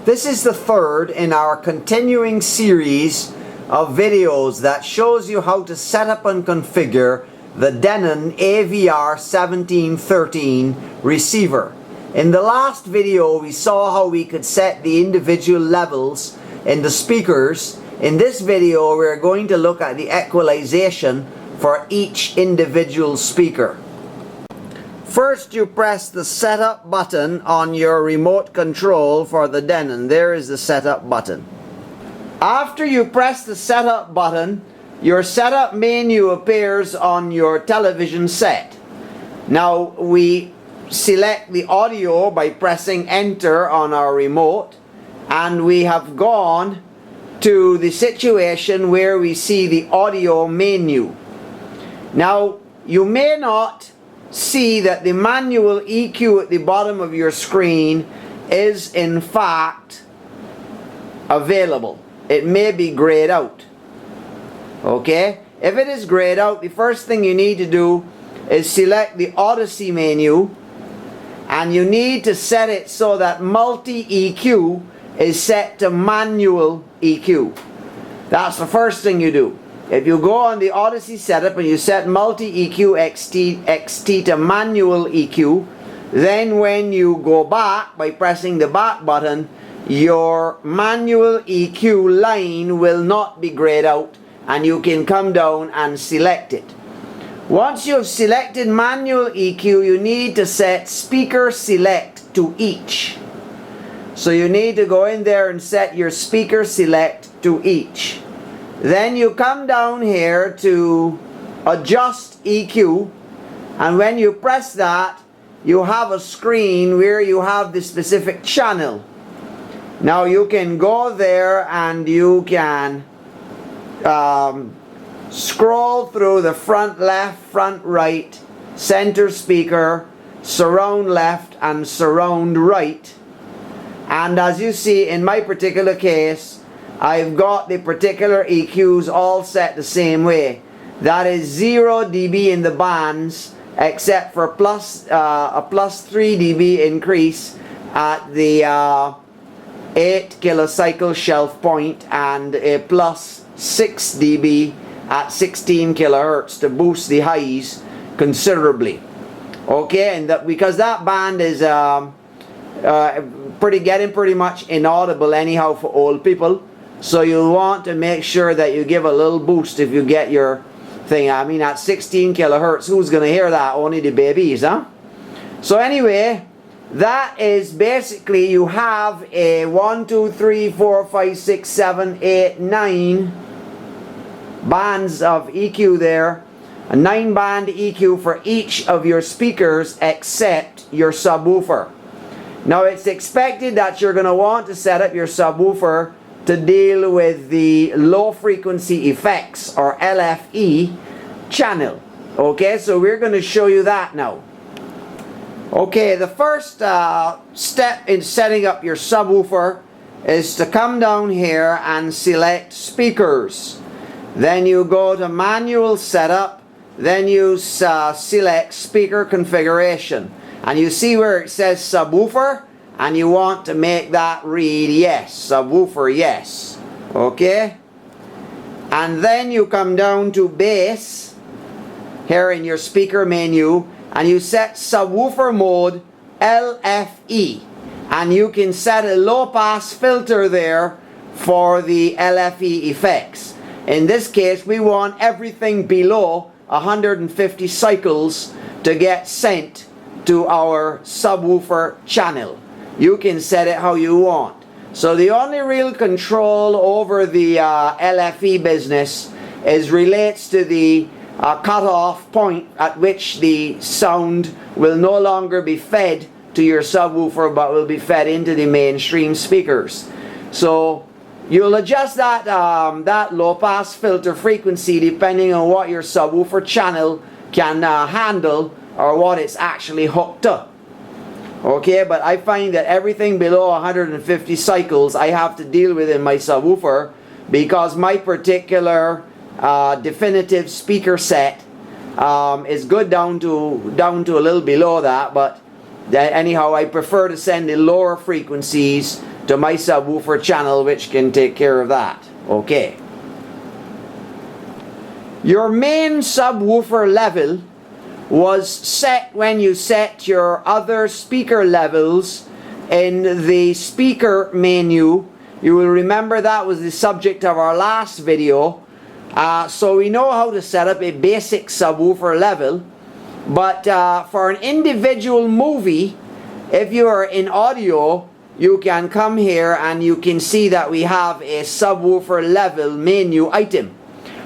This is the third in our continuing series of videos that shows you how to set up and configure the Denon AVR-1713 receiver. In the last video we saw how we could set the individual levels in the speakers. In this video we're going to look at the equalization for each individual speaker. First, you press the setup button on your remote control for the Denon. There is the setup button. After you press the setup button, your setup menu appears on your television set. Now we select the audio by pressing enter on our remote, and we have gone to the situation where we see the audio menu. Now you may not see that the manual EQ at the bottom of your screen is in fact available. It may be grayed out. Okay? If it is grayed out, the first thing you need to do is select the Odyssey menu, and you need to set it so that multi-EQ is set to manual EQ. That's the first thing you do. If you go on the Odyssey setup and you set multi-EQ XT to manual EQ, then when you go back by pressing the back button, your manual EQ line will not be grayed out, and you can come down and select it. Once you have selected manual EQ, you need to set speaker select to each. So you need to go in there and set your speaker select to each. Then you come down here to adjust EQ, and when you press that, you have a screen where you have the specific channel. Now you can go there and you can scroll through the front left, front right, center speaker, surround left and surround right. And as you see, in my particular case, I've got the particular EQs all set the same way. That is 0 dB in the bands, except for a plus 3 dB increase at the 8 kilocycle shelf point, and a plus 6 dB at 16 kilohertz to boost the highs considerably. Okay, and because that band is getting pretty much inaudible anyhow for old people. So you'll want to make sure that you give a little boost if you get your thing. I mean, at 16 kilohertz, who's going to hear that? Only the babies, huh? So anyway, that is basically, you have a 1, 2, 3, 4, 5, 6, 7, 8, 9 bands of EQ there. A 9-band EQ for each of your speakers except your subwoofer. Now it's expected that you're going to want to set up your subwoofer to deal with the low frequency effects, or LFE channel. Okay, so we're going to show you that now. Okay, the first step in setting up your subwoofer is to come down here and select speakers. Then you go to manual setup, then you select speaker configuration, and you see where it says subwoofer, and you want to make that read yes, subwoofer yes. Okay, and then you come down to bass here in your speaker menu, and you set subwoofer mode LFE, and you can set a low pass filter there for the LFE effects. In this case we want everything below 150 cycles to get sent to our subwoofer channel. You can set it how you want. So the only real control over the LFE business relates to the cutoff point at which the sound will no longer be fed to your subwoofer, but will be fed into the mainstream speakers. So you'll adjust that that low pass filter frequency depending on what your subwoofer channel can handle, or what it's actually hooked up. Okay, but I find that everything below 150 cycles I have to deal with in my subwoofer, because my particular definitive speaker set is good down to a little below that, but anyhow I prefer to send the lower frequencies to my subwoofer channel, which can take care of that. Okay. Your main subwoofer level was set when you set your other speaker levels in the speaker menu. You will remember that was the subject of our last video. So we know how to set up a basic subwoofer level, but for an individual movie, if you are in audio, you can come here and you can see that we have a subwoofer level menu item.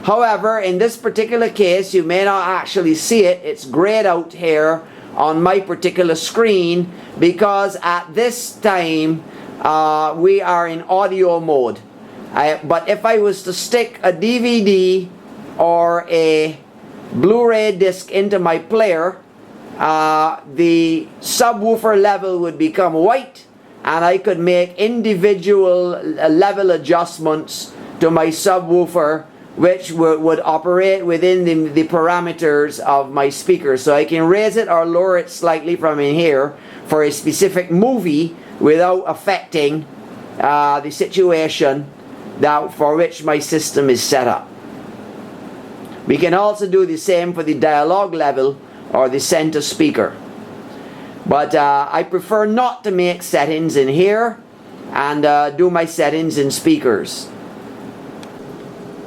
However, in this particular case, you may not actually see it. It's grayed out here on my particular screen because at this time we are in audio mode. But if I was to stick a DVD or a Blu-ray disc into my player, the subwoofer level would become white and I could make individual level adjustments to my subwoofer, which would operate within the parameters of my speaker. So I can raise it or lower it slightly from in here for a specific movie without affecting the situation for which my system is set up. We can also do the same for the dialogue level or the center speaker. But I prefer not to make settings in here and do my settings in speakers.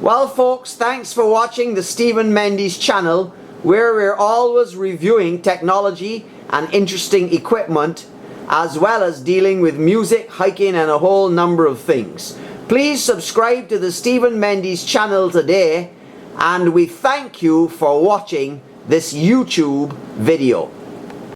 Well folks, thanks for watching the Stephen Mendes channel, where we're always reviewing technology and interesting equipment, as well as dealing with music, hiking and a whole number of things. Please subscribe to the Stephen Mendes channel today, and we thank you for watching this YouTube video.